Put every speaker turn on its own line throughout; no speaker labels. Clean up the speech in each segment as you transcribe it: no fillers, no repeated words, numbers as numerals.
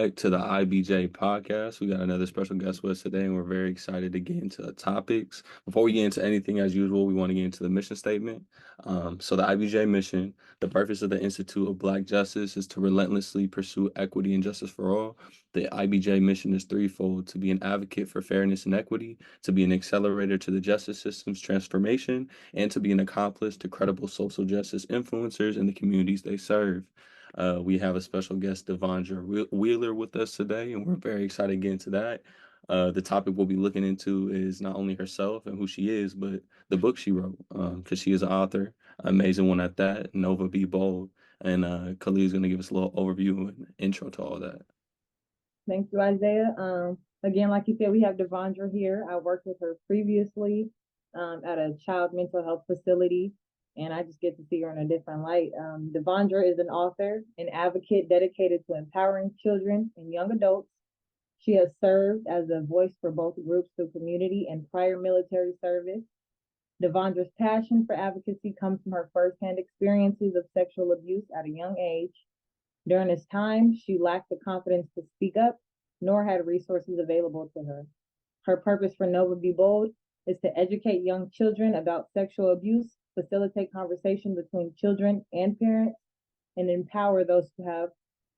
back to the IBJ podcast. We got another special guest with us today, and we're very excited to get into the topics. Before we get into anything, as usual, we want to get into the mission statement. So the IBJ mission, the purpose of the Institute of Black Justice is to relentlessly pursue equity and justice for all. The IBJ mission is threefold: to be an advocate for fairness and equity, to be an accelerator to the justice system's transformation, and to be an accomplice to credible social justice influencers in the communities they serve. We have a special guest, DeVandra Wheeler, with us today, and we're very excited to get into that. The topic we'll be looking into is not only herself and who she is, but the book she wrote, because she is an author, amazing one at that, Nova Be Bold. And Queleah is going to give us a little overview and intro to all that.
Thank you, Isaiah. Again, like you said, we have DeVandra here. I worked with her previously at a child mental health facility, and I just get to see her in a different light. DeVandra is an author, an advocate dedicated to empowering children and young adults. She has served as a voice for both groups through community and prior military service. DeVandra's passion for advocacy comes from her firsthand experiences of sexual abuse at a young age. During this time, she lacked the confidence to speak up, nor had resources available to her. Her purpose for Nova Be Bold is to educate young children about sexual abuse, facilitate conversation between children and parents, and empower those who have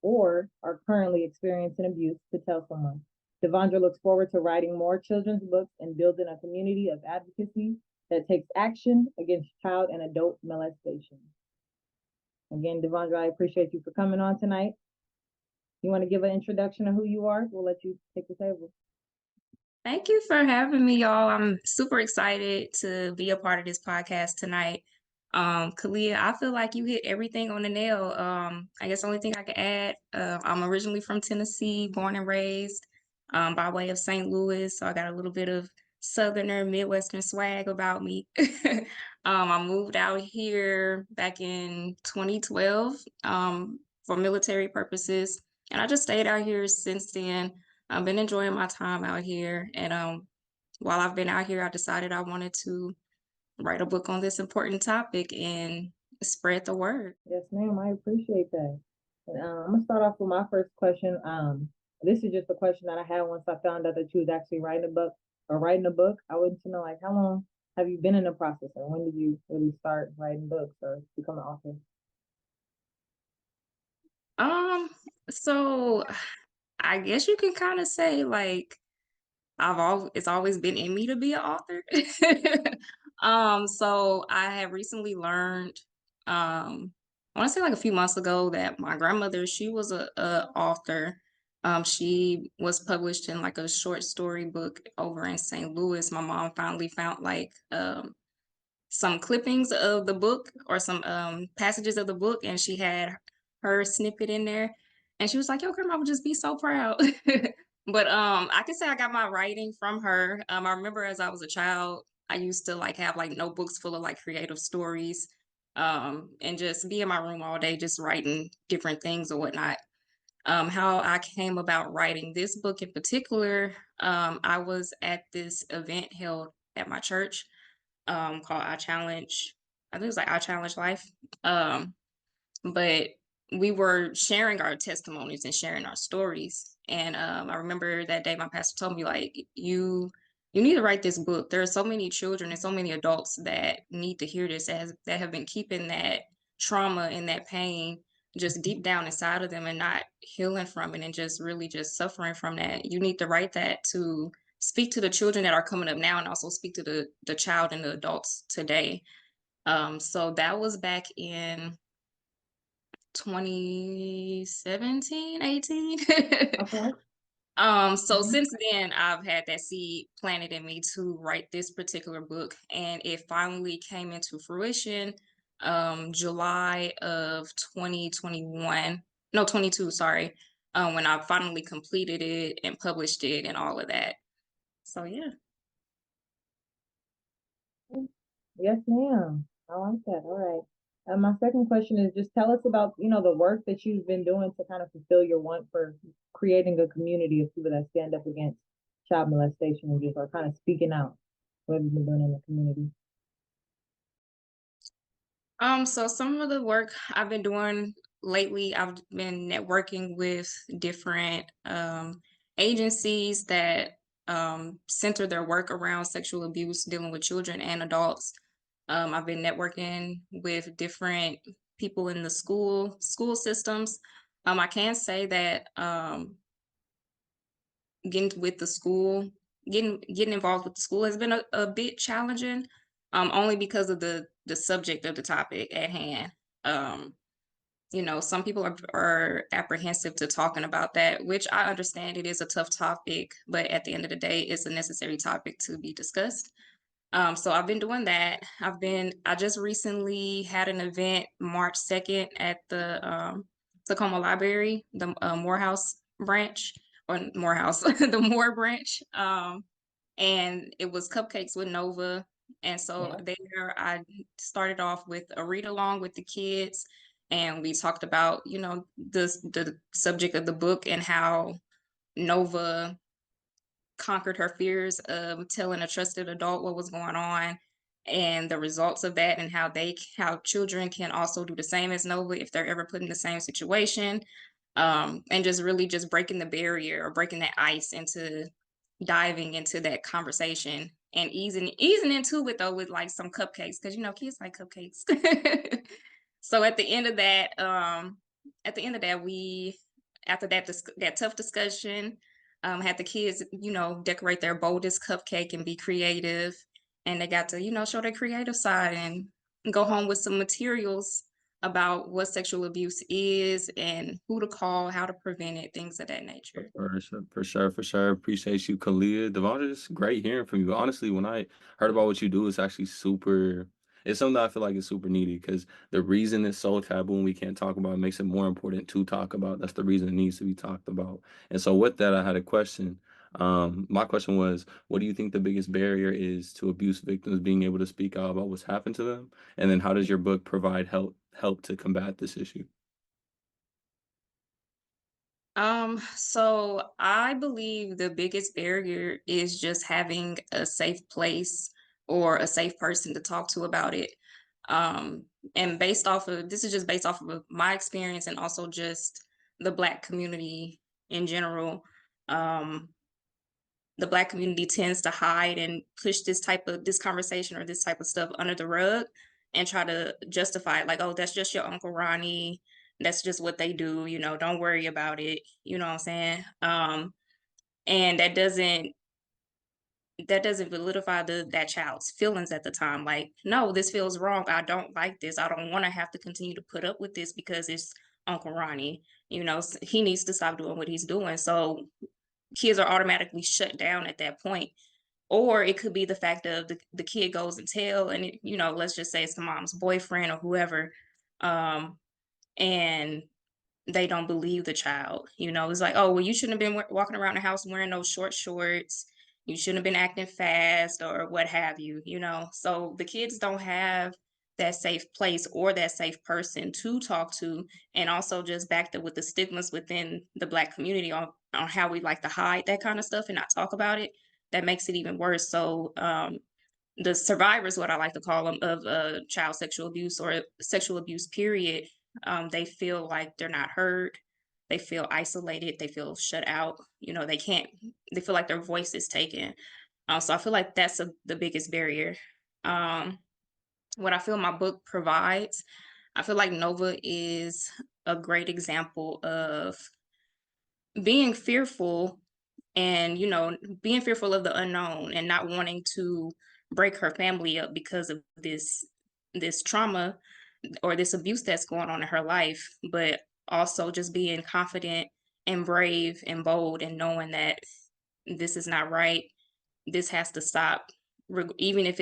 or are currently experiencing abuse to tell someone. DeVandra looks forward to writing more children's books and building a community of advocacy that takes action against child and adult molestation. Again, DeVandra, I appreciate you for coming on tonight. You want to give an introduction of who you are? We'll let you take the table.
Thank you for having me, y'all. I'm super excited to be a part of this podcast tonight. Queleah, I feel like you hit everything on the nail. I guess the only thing I could add, I'm originally from Tennessee, born and raised by way of St. Louis. So I got a little bit of Southerner, Midwestern swag about me. I moved out here back in 2012 for military purposes. And I just stayed out here since then. I've been enjoying my time out here. And while I've been out here, I decided I wanted to write a book on this important topic and spread the word.
Yes, ma'am. I appreciate that. And I'm going to start off with my first question. This is just a question that I had once I found out that you was actually writing a book. I wanted to know, like, how long have you been in the process, or when did you really start writing books or become an author?
So I guess you can kind of say like it's always been in me to be an author. So I have recently learned, I want to say like a few months ago that my grandmother, she was a author. She was published in like a short story book over in St. Louis. My mom finally found like some clippings of the book or some passages of the book, and she had her snippet in there. And she was like, "Yo, grandma would just be so proud." But I can say I got my writing from her. I remember as I was a child, I used to like have like notebooks full of like creative stories, and just be in my room all day just writing different things or whatnot. How I came about writing this book in particular, I was at this event held at my church called I Challenge. I think it was like I Challenge Life. But we were sharing our testimonies and sharing our stories. And I remember that day my pastor told me, like, you need to write this book. There are so many children and so many adults that need to hear this that have been keeping that trauma and that pain just deep down inside of them and not healing from it and just really just suffering from that. You need to write that to speak to the children that are coming up now and also speak to the child and the adults today. So that was back in 2017, 18.
Okay.
So since then I've had that seed planted in me to write this particular book, and it finally came into fruition July of 2021. No, 22, sorry. When I finally completed it and published it and all of that. So yeah.
Yes, ma'am. I like that. All right. My second question is just tell us about, the work that you've been doing to kind of fulfill your want for creating a community of people that stand up against child molestation and just are kind of speaking out. What have you been doing in the community?
So some of the work I've been doing lately I've been networking with different agencies that center their work around sexual abuse dealing with children and adults. I've been networking with different people in the school systems. I can say that getting with the school, getting involved with the school has been a bit challenging, only because of the subject of the topic at hand. Um, some people are apprehensive to talking about that, which I understand it is a tough topic, but at the end of the day, it's a necessary topic to be discussed. So I've been doing that. I just recently had an event March 2nd at the Tacoma Library, the Morehouse branch, or Morehouse, the Moore branch. And it was Cupcakes with Nova. And so
Yeah.
there I started off with a read along with the kids. And we talked about, the subject of the book and how Nova conquered her fears of telling a trusted adult what was going on and the results of that, and how children can also do the same as Nova if they're ever put in the same situation. And just really just breaking the barrier or breaking that ice into diving into that conversation and easing into it though with like some cupcakes, because kids like cupcakes. So at the end of that, we after that tough discussion, had the kids, decorate their boldest cupcake and be creative, and they got to, show their creative side and go home with some materials about what sexual abuse is and who to call, how to prevent it, things of that nature.
For sure. Appreciate you, Queleah. DeVandra, it's great hearing from you. Honestly, when I heard about what you do, it's actually super. It's something that I feel like is super needed because the reason it's so taboo and we can't talk about it makes it more important to talk about. That's the reason it needs to be talked about. And so, with that, I had a question. My question was, what do you think the biggest barrier is to abuse victims being able to speak out about what's happened to them? And then, how does your book provide help to combat this issue?
So I believe the biggest barrier is just having a safe place or a safe person to talk to about it. Um, and this is just based off of my experience and also just the Black community in general. Um, the Black community tends to hide and push this conversation or this type of stuff under the rug and try to justify it, like, oh, that's just your Uncle Ronnie, that's just what they do, don't worry about it, you know what I'm saying? And that doesn't validify that child's feelings at the time. Like, no, this feels wrong, I don't like this, I don't want to have to continue to put up with this because it's Uncle Ronnie. He needs to stop doing what he's doing. So kids are automatically shut down at that point. Or it could be the fact of the kid goes and tell, and let's just say it's the mom's boyfriend or whoever, um, and they don't believe the child. It's like, oh, well, you shouldn't have been walking around the house wearing those short shorts. You shouldn't have been acting fast or what have you. So the kids don't have that safe place or that safe person to talk to, and also just backed up with the stigmas within the Black community on how we like to hide that kind of stuff and not talk about it. That makes it even worse. So the survivors, what I like to call them, of child sexual abuse or sexual abuse, period, they feel like they're not heard. They feel isolated. They feel shut out. They feel like their voice is taken. So I feel like that's the biggest barrier. Um, what I feel my book provides, I feel like Nova is a great example of being fearful and being fearful of the unknown and not wanting to break her family up because of this trauma or this abuse that's going on in her life, but also just being confident and brave and bold and knowing that this is not right, this has to stop, even if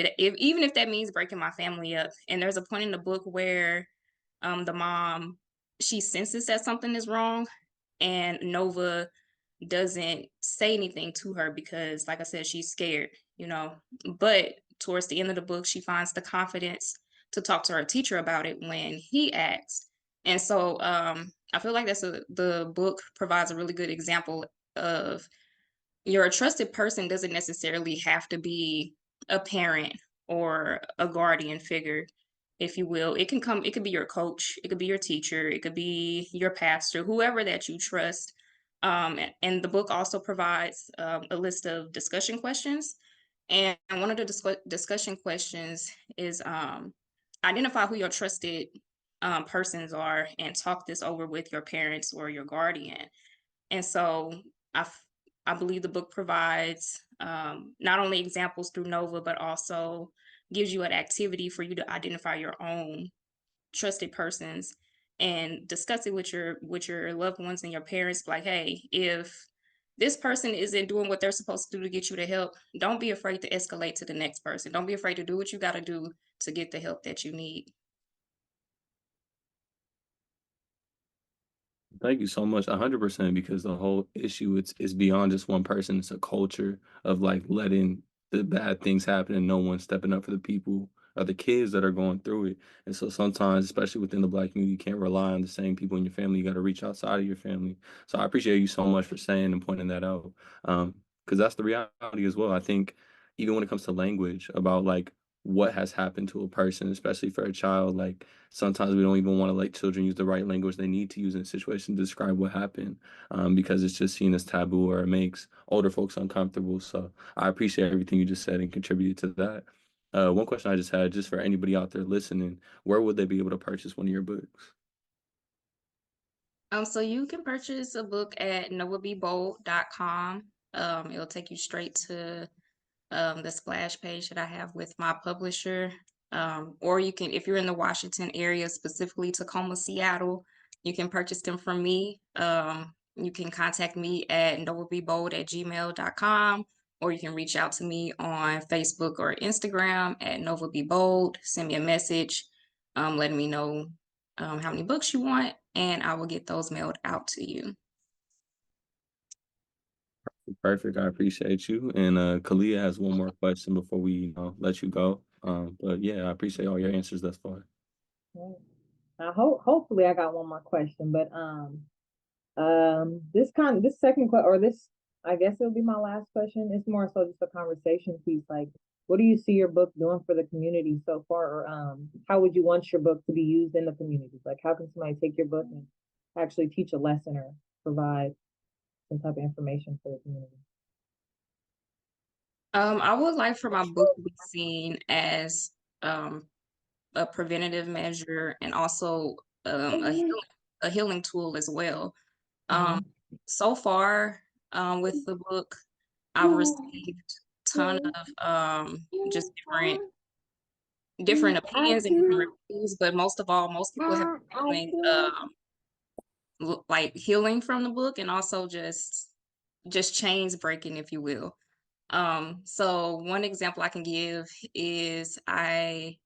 that means breaking my family up. And there's a point in the book where the mom, she senses that something is wrong, and Nova doesn't say anything to her because, like I said, she's scared, you know. But towards the end of the book, she finds the confidence to talk to her teacher about it when he asks. And so I feel like the book provides a really good example of your trusted person doesn't necessarily have to be a parent or a guardian figure. if you will. It could be your coach, it could be your teacher, it could be your pastor, whoever that you trust. And the book also provides a list of discussion questions. And one of the discussion questions is identify who your trusted persons are and talk this over with your parents or your guardian. And so I, f- I believe the book provides not only examples through Nova, but also gives you an activity for you to identify your own trusted persons and discuss it with your loved ones and your parents. Like, hey, if this person isn't doing what they're supposed to do to get you the help, don't be afraid to escalate to the next person. Don't be afraid to do what you got to do to get the help that you need.
Thank you so much. 100% because the whole issue it's beyond just one person. It's a culture of like letting the bad things happen and no one stepping up for the people or the kids that are going through it. And so sometimes, especially within the Black community, you can't rely on the same people in your family. You got to reach outside of your family. So I appreciate you so much for saying and pointing that out. Because that's the reality as well. I think even when it comes to language about like what has happened to a person, especially for a child, like sometimes we don't even want to let children use the right language they need to use in a situation to describe what happened, because it's just seen as taboo or it makes older folks uncomfortable. So I appreciate everything you just said and contributed to that. One question I just had, just for anybody out there listening, where would they be able to purchase one of your books?
So you can purchase a book at novabebold.com. It'll take you straight to the splash page that I have with my publisher. Or you can, if you're in the Washington area, specifically Tacoma, Seattle, you can purchase them from me. You can contact me at novabebold@gmail.com, or you can reach out to me on Facebook or Instagram at novabebold. Send me a message, letting me know how many books you want, and I will get those mailed out to you.
Perfect. I appreciate you. And Queleah has one more question before we let you go. But yeah, I appreciate all your answers thus far.
Right. Hopefully I got one more question, but this second question, or this, I guess it'll be my last question. It's more so just a conversation piece. Like, what do you see your book doing for the community so far? Or how would you want your book to be used in the community? Like, how can somebody take your book and actually teach a lesson or provide some type of information for the community?
I would like for my book to be seen as um, a preventative measure and also a healing tool as well. Um,
Mhm.
so far, with the book, I've received ton of just different opinions and different reviews, but most of all, most people have been feeling like healing from the book and also just chains breaking, if you will. So one example I can give is I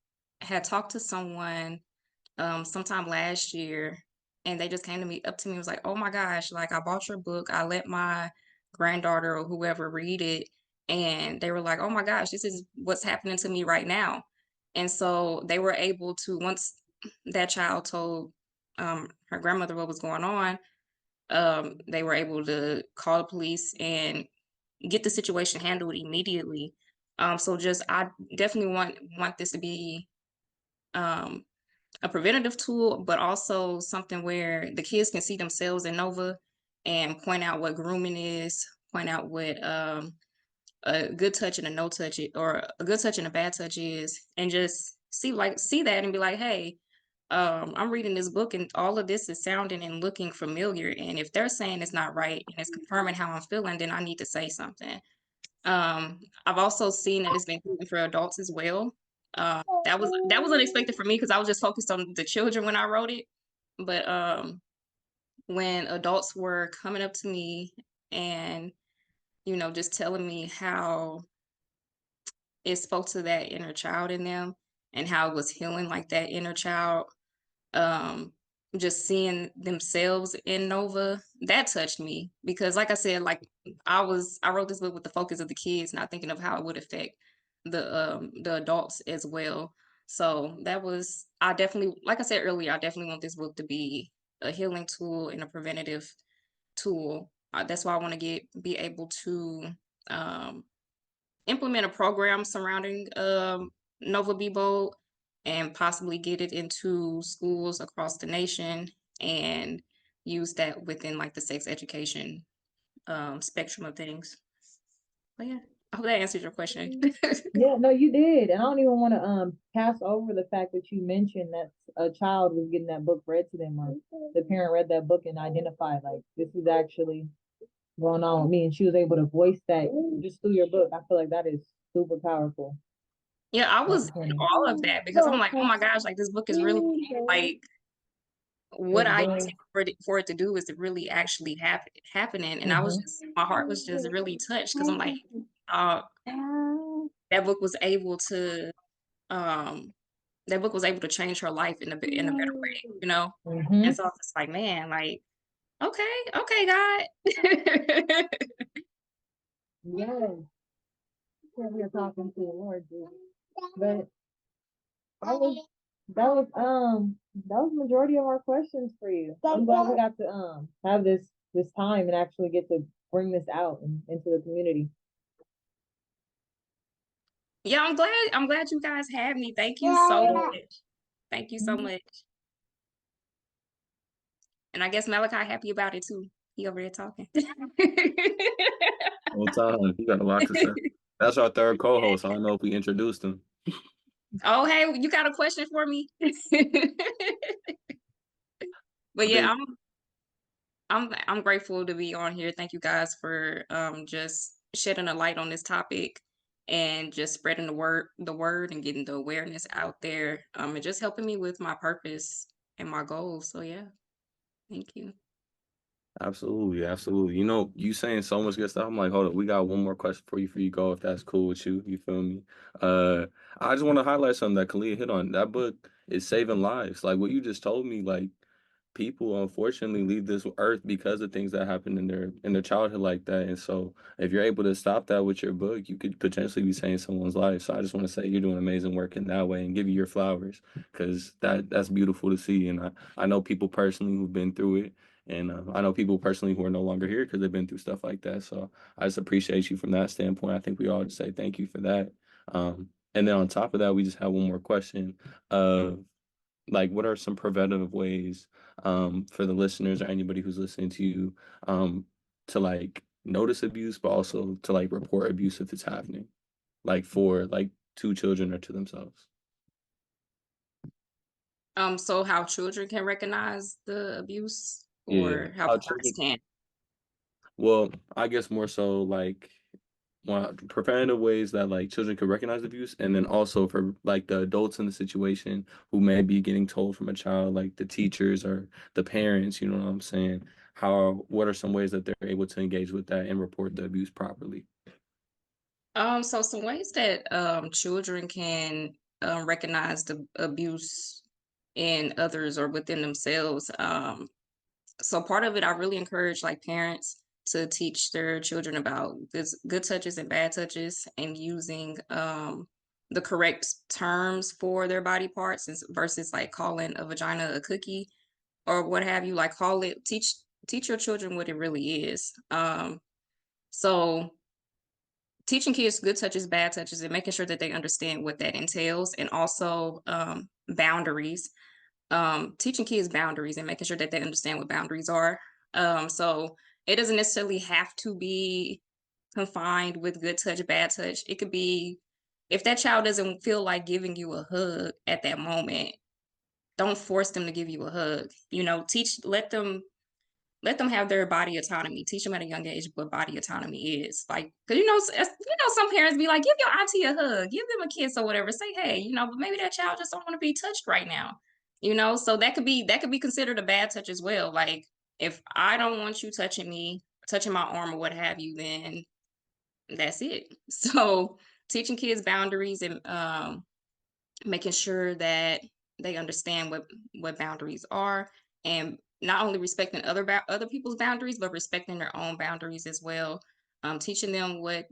had talked to someone sometime last year, and they just came to me up to me and was like, "Oh my gosh, like I bought your book. I let my granddaughter or whoever read it, and they were like, "Oh my gosh, this is what's happening to me right now." And so they were able to, once that child told her grandmother what was going on, they were able to call the police and get the situation handled immediately. So just I definitely want this to be um, a preventative tool, but also something where the kids can see themselves in Nova and point out what grooming is, point out what a good touch and a no touch or a good touch and a bad touch is, and just see that and be like, hey, I'm reading this book and all of this is sounding and looking familiar. And if they're saying it's not right and it's confirming how I'm feeling, then I need to say something. I've also seen that it's been good for adults as well. That was unexpected for me because I was just focused on the children when I wrote it. But when adults were coming up to me and just telling me how it spoke to that inner child in them and how it was healing like that inner child, um just seeing themselves in Nova, that touched me because like I said, like I wrote this book with the focus of the kids, not thinking of how it would affect the adults as well. So that was, I definitely, like I said earlier, I definitely want this book to be a healing tool and a preventative tool. That's why I want to be able to um implement a program surrounding Nova Be Bold, and possibly get it into schools across the nation and use that within like the sex education spectrum of things. But yeah, I hope that answers your question.
Yeah, no, you did. And I don't even want to pass over the fact that you mentioned that a child was getting that book read to them, or the parent read that book and identified like this is actually going on with me, and she was able to voice that just through your book. I feel like that is super powerful.
Yeah, I
That's
was in
funny.
all of that because I'm like, oh my gosh, like this book is really like what
It's
I
very,
intend for it to do is to really actually happening. And I was just, my heart was just really touched because I'm like, uh, that book was able to, um, that book was able to change her life in a better way, you know? And so I was just like, man, like, okay, God.
yes. We are talking to the Lord, dude. But that was that was majority of our questions for you. I'm glad we got to have this time and actually get to bring this out into the community.
Yeah, I'm glad you guys had me. Thank you so much. Thank you so much. And I guess Malachi happy about it too. He over there talking.
Whole time. You got a lot to say. That's our third co-host. I don't know if we introduced him.
Oh, hey, you got a question for me? But
I
yeah,
think
I'm grateful to be on here. Thank you guys for just shedding a light on this topic and just spreading the word and getting the awareness out there. And just helping me with my purpose and my goals. So yeah, thank you.
absolutely, absolutely. You know, you saying so much good stuff. I'm like, hold up, we got one more question for you go, if that's cool with you. You feel me? Uh, I just want to highlight something that Queleah hit on. That book is saving lives. Like what you just told me, like people unfortunately leave this earth because of things that happen in their childhood like that. And so if you're able to stop that with your book, you could potentially be saving someone's life. So I just want to say you're doing amazing work in that way and give you your flowers because that's beautiful to see. And I know people personally who've been through it. And I know people personally who are no longer here because they've been through stuff like that. So I just appreciate you from that standpoint. I think we all just say thank you for that. And then on top of that, we just have one more question of like, what are some preventative ways for the listeners or anybody who's listening to you to like notice abuse, but also to like report abuse if it's happening, like for like to children or to themselves?
So how children can recognize the abuse
Yeah,
or how
how
parents
children.
can?
Well, I guess more so like preventative ways that like children could recognize abuse, and then also for like the adults in the situation who may be getting told from a child, like the teachers or the parents. You know what I'm saying? What are some ways that they're able to engage with that and report the abuse properly?
So some ways that children can recognize the abuse in others or within themselves. So part of it, I really encourage like parents to teach their children about good touches and bad touches and using the correct terms for their body parts versus like calling a vagina a cookie or what have you. Like teach your children what it really is. So teaching kids good touches, bad touches, and making sure that they understand what that entails, and also boundaries. Teaching kids boundaries and making sure that they understand what boundaries are. So it doesn't necessarily have to be confined with good touch, bad touch. It could be if that child doesn't feel like giving you a hug at that moment, don't force them to give you a hug. You know, let them have their body autonomy. Teach them at a young age what body autonomy is. Like, cause some parents be like, give your auntie a hug, give them a kiss or whatever. Say, hey, but maybe that child just don't want to be touched right now. So that could be considered a bad touch as well. Like, if I don't want you touching me, touching my arm or what have you, then that's it. So teaching kids boundaries and making sure that they understand what boundaries are, and not only respecting other people's boundaries but respecting their own boundaries as well. Teaching them what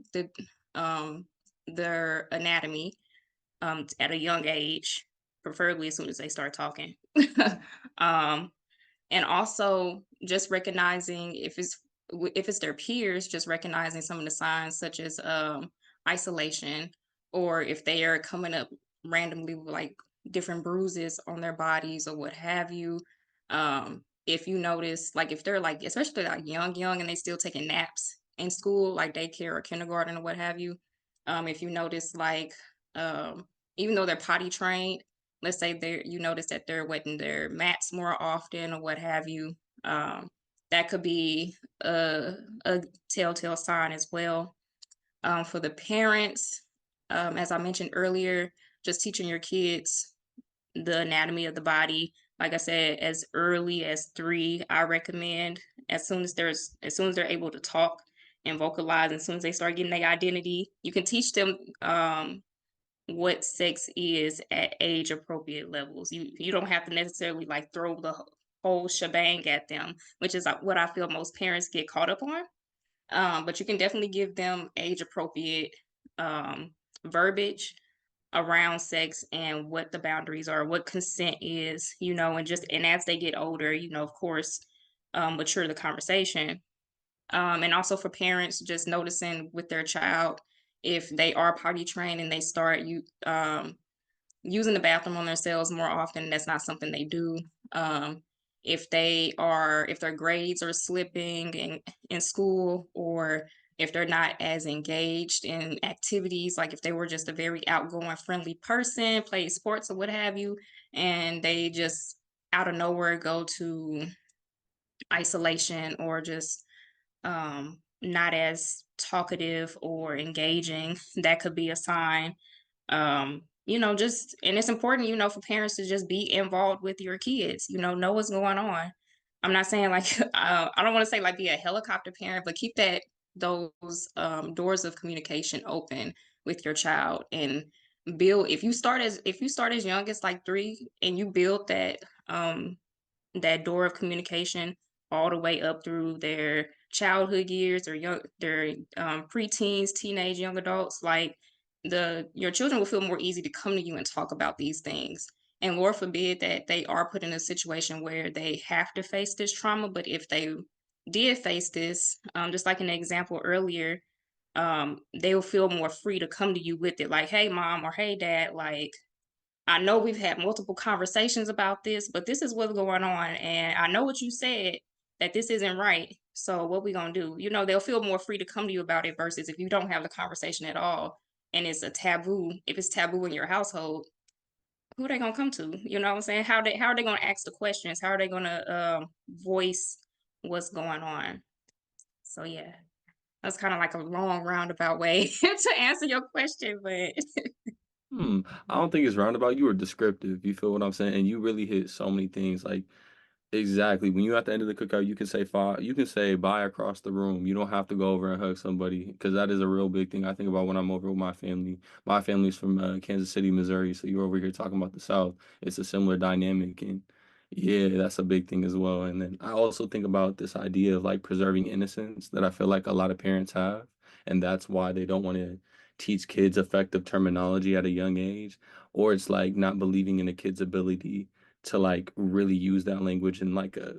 their anatomy at a young age, preferably as soon as they start talking. um, and also just recognizing if it's their peers, just recognizing some of the signs such as isolation, or if they are coming up randomly with like different bruises on their bodies or what have you. If you notice, like if they're like, especially like young, and they still taking naps in school, like daycare or kindergarten or what have you. If you notice like, even though they're potty trained, let's say you notice that they're wetting their mats more often or what have you. Um, that could be a telltale sign as well. For the parents, as I mentioned earlier, just teaching your kids the anatomy of the body. Like I said, as early as 3, I recommend as soon as they're able to talk and vocalize, as soon as they start getting their identity, you can teach them what sex is at age appropriate levels. You don't have to necessarily like throw the whole shebang at them, which is what I feel most parents get caught up on. But you can definitely give them age appropriate um, verbiage around sex and what the boundaries are, what consent is, and as they get older, of course, mature the conversation. And also for parents, just noticing with their child if they are potty trained and they start using the bathroom on themselves more often, that's not something they do. Um, if their grades are slipping in school, or if they're not as engaged in activities, like if they were just a very outgoing, friendly person, play sports or what have you, and they just out of nowhere go to isolation or just not as talkative or engaging, that could be a sign. Just and it's important, for parents to just be involved with your kids, know what's going on. I'm not saying like I don't want to say like be a helicopter parent, but keep those doors of communication open with your child, and build if you start as young as like 3 and you build that door of communication all the way up through their childhood years or their preteens, teenage, young adults, like your children will feel more easy to come to you and talk about these things. And Lord forbid that they are put in a situation where they have to face this trauma. But if they did face this, just like an example earlier, they will feel more free to come to you with it. Like, hey, mom, or hey, dad, like, I know we've had multiple conversations about this, but this is what's going on. And I know what you said, that this isn't right. So what we gonna do? They'll feel more free to come to you about it versus if you don't have the conversation at all and it's a taboo. If it's taboo in your household, who are they gonna come to? You know what I'm saying? How are they gonna ask the questions? How are they gonna voice what's going on? So yeah, that's kind of like a long roundabout way to answer your question, but
I don't think it's roundabout. You were descriptive. You feel what I'm saying? And you really hit so many things. Like exactly. When you at the end of the cookout, you can say you can say bye across the room. You don't have to go over and hug somebody because that is a real big thing. I think about when I'm over with my family. My family's from Kansas City, Missouri. So you're over here talking about the South. It's a similar dynamic, and yeah, that's a big thing as well. And then I also think about this idea of like preserving innocence that I feel like a lot of parents have, and that's why they don't want to teach kids effective terminology at a young age, or it's like not believing in a kid's ability to like really use that language in like a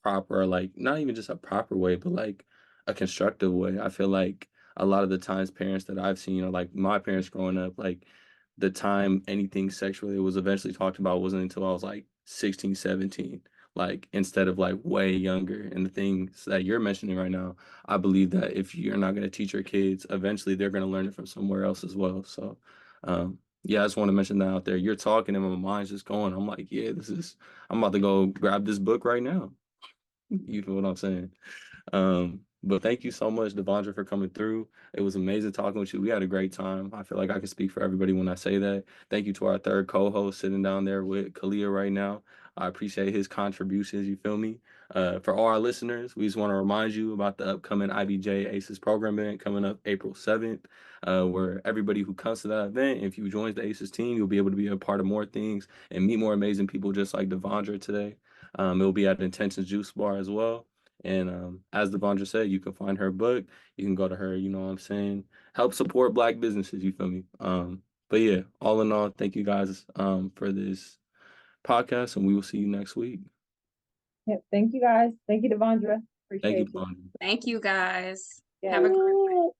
proper, like not even just a proper way, but like a constructive way. I feel like a lot of the times parents that I've seen, or like my parents growing up, like the time anything sexually was eventually talked about wasn't until I was like 16, 17, like instead of like way younger. And the things that you're mentioning right now, I believe that if you're not going to teach your kids, eventually they're going to learn it from somewhere else as well. So, yeah, I just want to mention that out there. You're talking and my mind's just going. I'm like, yeah, I'm about to go grab this book right now. You know what I'm saying? But thank you so much, DeVandra, for coming through. It was amazing talking with you. We had a great time. I feel like I can speak for everybody when I say that. Thank you to our third co-host sitting down there with Queleah right now. I appreciate his contributions, you feel me? For all our listeners, we just want to remind you about the upcoming IBJ ACES program event coming up April 7th, where everybody who comes to that event, if you join the ACES team, you'll be able to be a part of more things and meet more amazing people just like DeVandra today. It will be at Intentions Juice Bar as well. And as DeVandra said, you can find her book. You can go to her, you know what I'm saying? Help support Black businesses, you feel me? But yeah, all in all, thank you guys for this podcast, and we will see you next week.
Yep. Thank you guys. Thank you, DeVandra.
Thank you,
Appreciate you.
DeVandra.
thank you guys.
Yeah.
Have a great